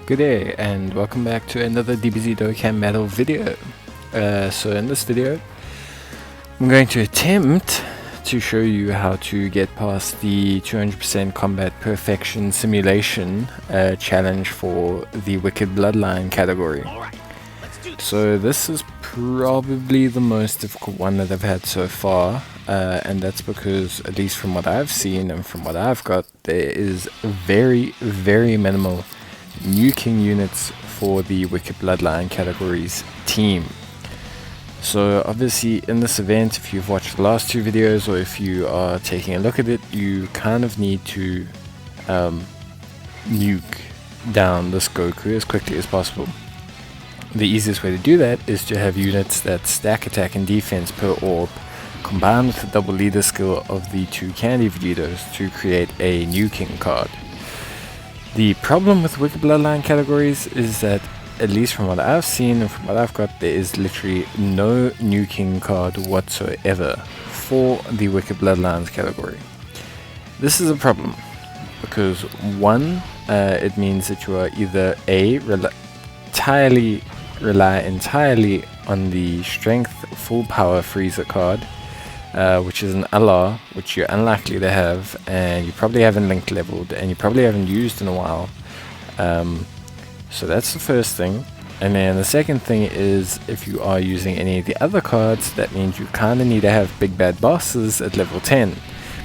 Good day and welcome back to another DBZ Dokkan Battle video. So in this video I'm going to attempt to show you how to get past the 200% combat perfection simulation challenge for the Wicked Bloodline category. So this is probably the most difficult one that I've had so far, and that's because, at least from what I've seen and from what I've got, there is very minimal nuking units for the Wicked Bloodline categories team. So obviously in this event, if you've watched the last two videos or if you are taking a look at it, you kind of need to nuke down this Goku as quickly as possible. The easiest way to do that is to have units that stack attack and defense per orb, combined with the double leader skill of the two Candy Vegetos to create a nuking card. The problem with Wicked Bloodline categories is that, at least from what I've seen and from what I've got, there is literally no nuking card whatsoever for the Wicked Bloodlines category. This is a problem because, one, it means that you are either A, rely entirely on the strength full power freezer card, which is an LR, which you're unlikely to have, and you probably haven't link leveled, and you probably haven't used in a while. So that's the first thing. And then the second thing is, if you are using any of the other cards, that means you kind of need to have big bad bosses at level 10,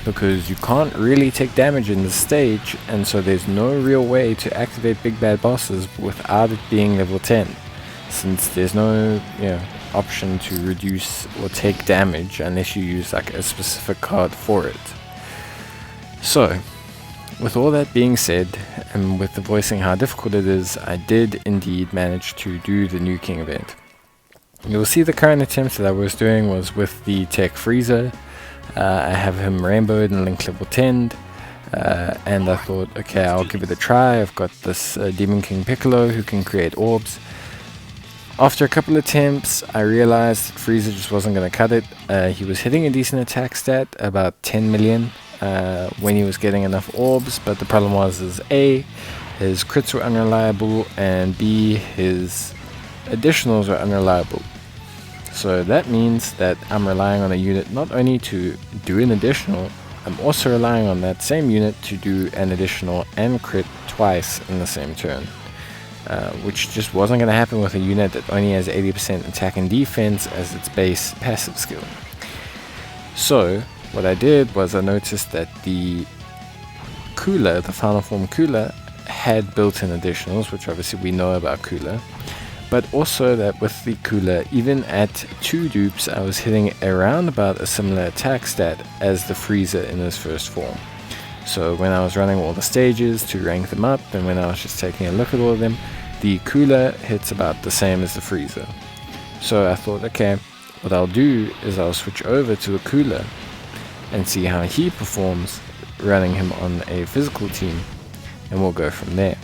because you can't really take damage in this stage, and so there's no real way to activate big bad bosses without it being level 10, since there's no option to reduce or take damage unless you use like a specific card for it. So with all that being said, and with the voicing how difficult it is, I did indeed manage to do the nuking event. You'll see the current attempts that I was doing was with the Tech Freezer. I have him rainbowed and link level 10, and I thought, okay, I'll give it a try. I've got this Demon King Piccolo who can create orbs. After a couple of attempts, I realized that Freezer just wasn't going to cut it. He was hitting a decent attack stat, about 10 million, when he was getting enough orbs, but the problem was A, his crits were unreliable, and B, his additionals were unreliable. So that means that I'm relying on a unit not only to do an additional, I'm also relying on that same unit to do an additional and crit twice in the same turn. Which just wasn't going to happen with a unit that only has 80% attack and defense as its base passive skill. So what I did was I noticed that the Cooler, the Final Form Cooler, had built-in additionals, which obviously we know about Cooler, but also that with the Cooler, even at 2 dupes, I was hitting around about a similar attack stat as the Freezer in his first form. So when I was running all the stages to rank them up, and when I was just taking a look at all of them, the Cooler hits about the same as the Freezer. So I thought, okay, what I'll do is I'll switch over to the Cooler and see how he performs running him on a physical team, and we'll go from there.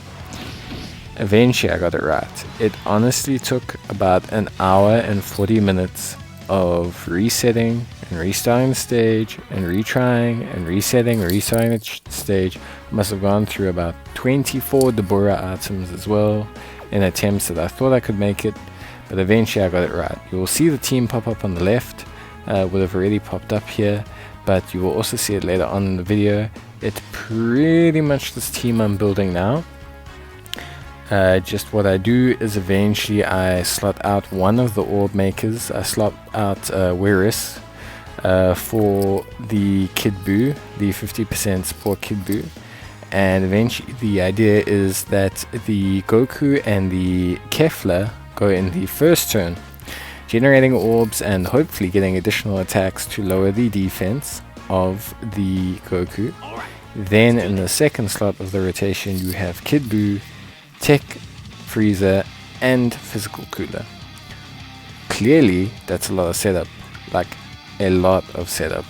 Eventually I got it right. It honestly took about an hour and 40 minutes of resetting and restarting the stage and retrying and resetting and restarting the stage. I must have gone through about 24 Deborah items as well in attempts that I thought I could make it, but eventually I got it right. You will see the team pop up on the left, would have already popped up here, but you will also see it later on in the video. It's pretty much this team I'm building now. Just what I do is eventually I slot out one of the orb makers. I slot out Wirris for the Kid Buu, the 50% support Kid Buu, and eventually the idea is that the Goku and the Kefla go in the first turn, generating orbs and hopefully getting additional attacks to lower the defense of the Goku. Then in the second slot of the rotation you have Kid Buu, Tech Freezer, and Physical Cooler. Clearly that's a lot of setup, like a lot of setup.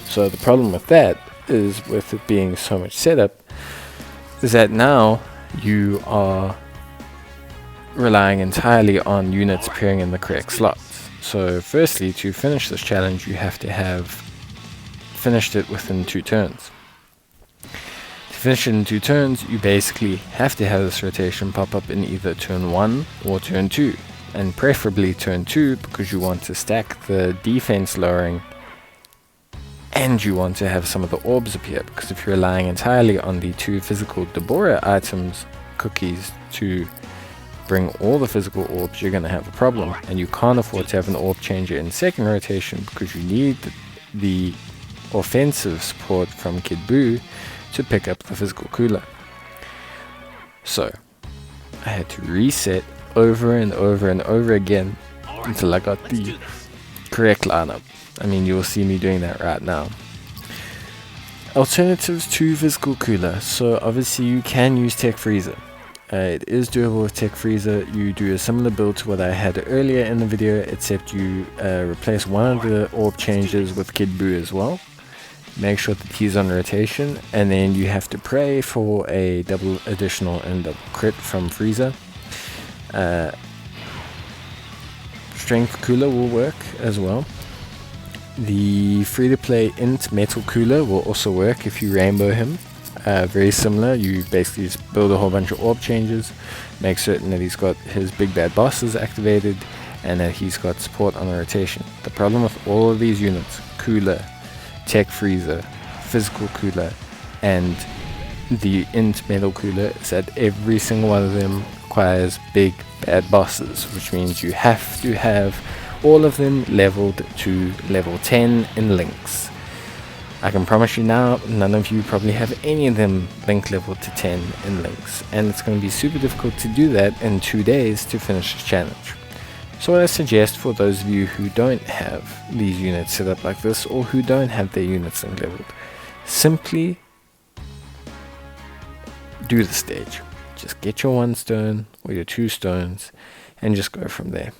So the problem with that is, with it being so much setup, is that now you are relying entirely on units appearing in the correct slots. So firstly, to finish this challenge you have to have finished it within 2 turns. finish it in 2 turns, you basically have to have this rotation pop up in either turn 1 or turn 2, and preferably turn 2 because you want to stack the defense lowering and you want to have some of the orbs appear, because if you're relying entirely on the 2 physical Deborah items cookies to bring all the physical orbs, you're going to have a problem, and you can't afford to have an orb changer in second rotation because you need the offensive support from Kid Buu to pick up the physical cooler. So I had to reset over and over and over again until I got the correct lineup. I mean, you'll see me doing that right now. Alternatives to physical cooler. So obviously you can use Tech Freezer. It is doable with Tech Freezer. You do a similar build to what I had earlier in the video, except you replace one of the orb changes with Kid Buu as well. Make sure that he's on rotation, and then you have to pray for a double additional and double crit from Freezer. Strength Cooler will work as well. The free-to-play Int Metal Cooler will also work if you rainbow him. Very similar, you basically just build a whole bunch of orb changes, make certain that he's got his big bad bosses activated, and that he's got support on the rotation. The problem with all of these units, Cooler, Tech Freezer, Physical Cooler, and the Int Metal Cooler, is that every single one of them requires big bad bosses, which means you have to have all of them leveled to level 10 in links. I can promise you now, none of you probably have any of them link level to 10 in links, and it's going to be super difficult to do that in 2 days to finish this challenge. So what I suggest for those of you who don't have these units set up like this, or who don't have their units link leveled, simply do the stage. Just get your 1 stone or your 2 stones and just go from there.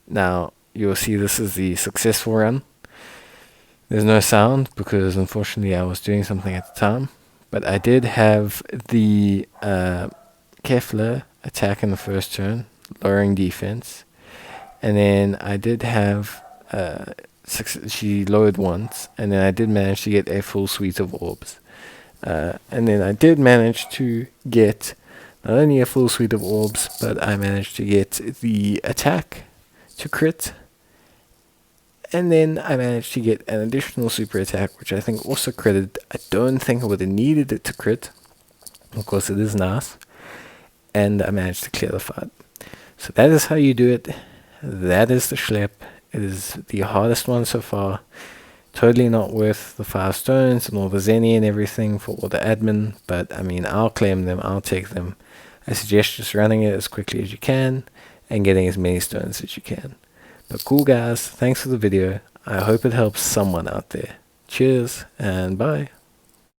Now you'll see this is the successful run. There's no sound because unfortunately I was doing something at the time, but I did have the Kefla attack in the first turn, lowering defense, and then I did have she lowered once, and then I did manage to get a full suite of orbs, and then I did manage to get not only a full suite of orbs, but I managed to get the attack to crit. And then I managed to get an additional super attack, which I think also critted. I don't think I would have needed it to crit. Of course, it is nice. And I managed to clear the fight. So that is how you do it. That is the Schlep. It is the hardest one so far. Totally not worth the 5 stones and all the Zenny and everything for all the admin. But, I mean, I'll claim them. I'll take them. I suggest just running it as quickly as you can and getting as many stones as you can. But cool guys, thanks for the video. I hope it helps someone out there. Cheers and bye.